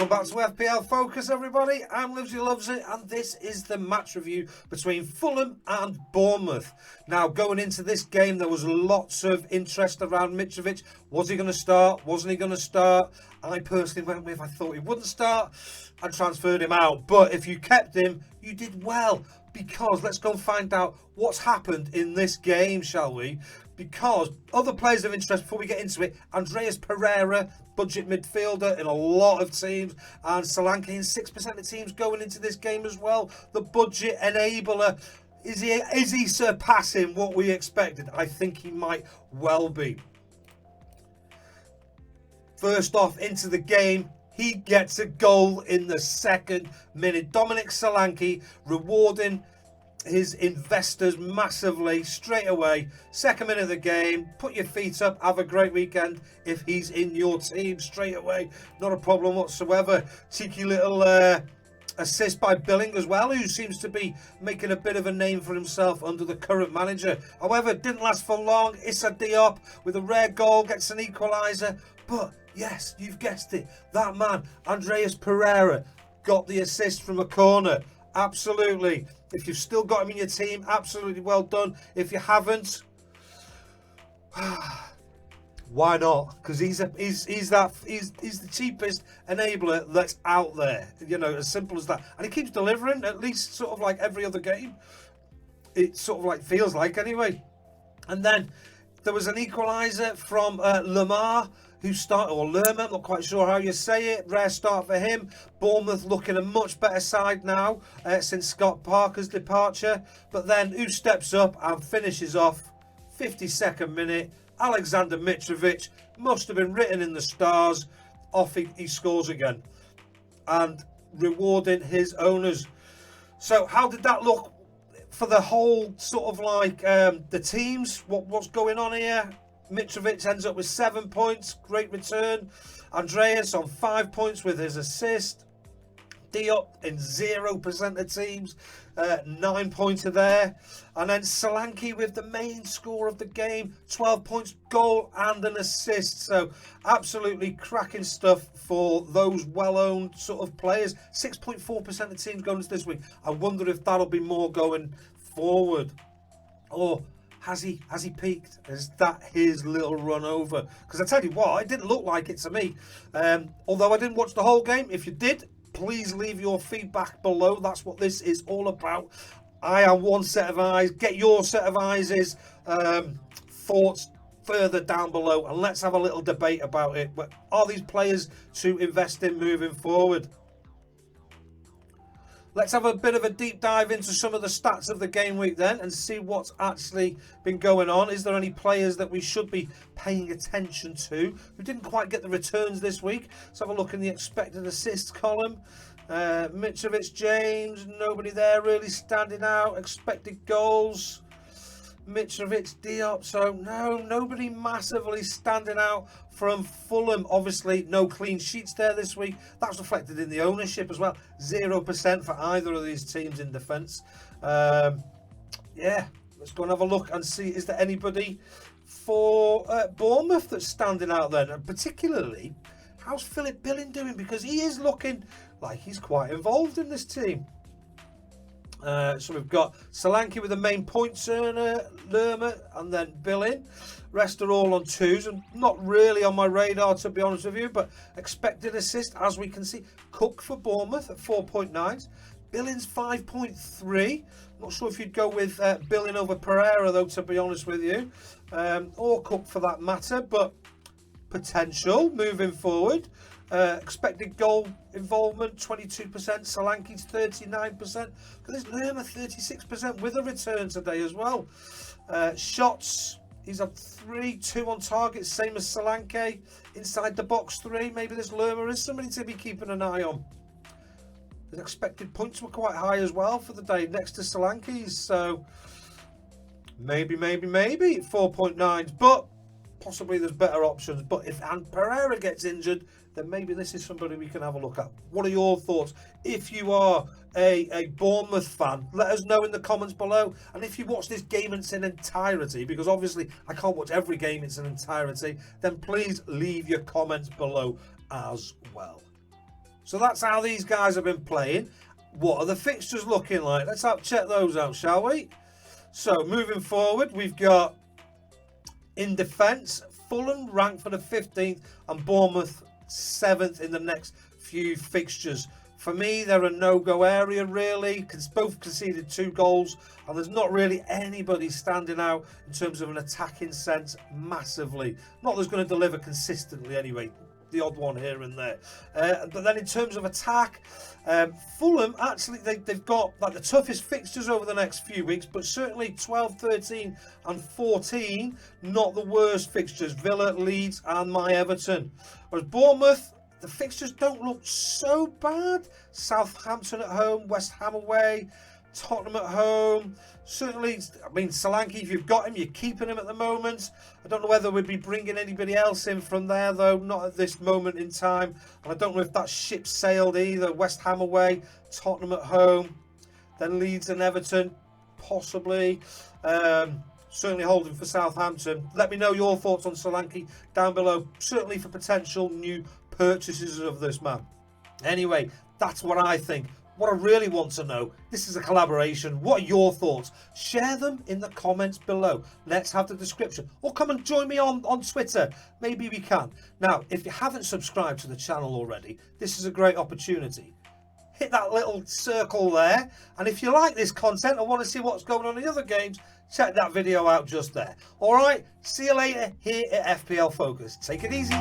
Welcome back to FPL Focus, everybody. I'm Livesey Lovesit, and this is the match review between Fulham and Bournemouth. Now, going into this game, there was lots of interest around Mitrovic. Was he going to start? Wasn't he going to start? I personally went with, I thought he wouldn't start, and transferred him out. But if you kept him, you did well, because let's go and find out what's happened in this game, shall we? Because other players of interest before we get into it, Andreas Pereira, budget midfielder in a lot of teams, and Solanke in 6% of teams going into this game as well. The budget enabler, is he surpassing what we expected? I think he might well be. First off, into the game, he gets a goal in the second minute. Dominic Solanke rewarding his investors massively straight away. Second minute of the game, put your feet up, have a great weekend if he's in your team straight away. Not a problem whatsoever. Cheeky little assist by Billing as well, who seems to be making a bit of a name for himself under the current manager. However, it didn't last for long. Issa Diop with a rare goal gets an equaliser. But yes, you've guessed it, that man, Andreas Pereira, got the assist from a corner. Absolutely. If you've still got him in your team, absolutely well done. If you haven't, why not? Because he's the cheapest enabler that's out there. You know, as simple as that. And he keeps delivering, at least sort of like every other game. It sort of like feels like anyway. And then there was an equaliser from Lamar, who started, or Lerma, I'm not quite sure how you say it. Rare start for him. Bournemouth looking a much better side now since Scott Parker's departure. But then who steps up and finishes off? 52nd minute. Alexander Mitrovic, must have been written in the stars. Off he scores again. And rewarding his owners. So how did that look for the whole sort of like the teams? What's going on here? Mitrovic ends up with 7 points, great return. Andreas on 5 points with his assist. Diop in 0% of teams, 9 points there. And then Solanke with the main score of the game, 12 points, goal and an assist. So absolutely cracking stuff for those well-owned sort of players. 6.4% of teams going into this week. I wonder if that'll be more going forward. Or has he peaked? Is that his little run over? Because I tell you what, it didn't look like it to me. Although I didn't watch the whole game. If you did, please leave your feedback below. That's what this is all about. I am one set of eyes. Get your set of eyes' thoughts further down below, and let's have a little debate about it. But are these players to invest in moving forward? Let's have a bit of a deep dive into some of the stats of the game week then and see what's actually been going on. Is there any players that we should be paying attention to who didn't quite get the returns this week? Let's have a look in the expected assists column. Mitrovic, James, nobody there really standing out. Expected goals, Mitrovic, Diop, so nobody massively standing out from Fulham. Obviously no clean sheets there this week. That's reflected in the ownership as well. 0% for either of these teams in defence. Yeah, let's go and have a look and see, is there anybody for Bournemouth that's standing out then? And particularly, how's Philip Billing doing? Because he is looking like he's quite involved in this team. So we've got Solanke with the main points earner, Lerma, and then Billing. Rest are all on 2s and not really on my radar, to be honest with you, but expected assist, as we can see. Cook for Bournemouth at 4.9s. Billing's 5.3. Not sure if you'd go with Billing over Pereira, though, to be honest with you, or Cook for that matter, but potential moving forward. Expected goal involvement 22%, Solanke's 39%. Look at this, Lerma 36% with a return today as well. Shots, he's had 3, 2 on target, same as Solanke. Inside the box 3, maybe this Lerma is somebody to be keeping an eye on. His expected points were quite high as well for the day, next to Solanke's, so maybe 4.9s, but possibly there's better options. But if Pereira gets injured, then maybe this is somebody we can have a look at. What are your thoughts? If you are a Bournemouth fan, let us know in the comments below. And if you watch this game in its entirety, because obviously I can't watch every game in its entirety, then please leave your comments below as well. So that's how these guys have been playing. What are the fixtures looking like? Let's check those out, shall we? So moving forward, we've got in defence, Fulham ranked for the 15th and Bournemouth 7th in the next few fixtures. For me, they're a no-go area, really. Both conceded 2 goals, and there's not really anybody standing out in terms of an attacking sense massively. Not that's going to deliver consistently anyway. The odd one here and there. But then in terms of attack, Fulham, actually, they've got like the toughest fixtures over the next few weeks, but certainly 12, 13 and 14, not the worst fixtures. Villa, Leeds and my Everton. Whereas Bournemouth, the fixtures don't look so bad. Southampton at home, West Ham away, Tottenham at home. Certainly, I mean, Solanke, if you've got him, you're keeping him at the moment. I don't know whether we'd be bringing anybody else in from there, though, not at this moment in time. And I don't know if that ship sailed either. West Ham away, Tottenham at home, then Leeds and Everton, possibly. Certainly holding for Southampton. Let me know your thoughts on Solanke down below, certainly for potential new purchases of this man. Anyway, that's what I think. What I really want to know, this is a collaboration. What are your thoughts? Share them in the comments below. Let's have the description. Or come and join me on Twitter. Maybe we can. Now, if you haven't subscribed to the channel already, this is a great opportunity. Hit that little circle there. And if you like this content and want to see what's going on in other games, check that video out just there. All right, see you later here at FPL Focus. Take it easy.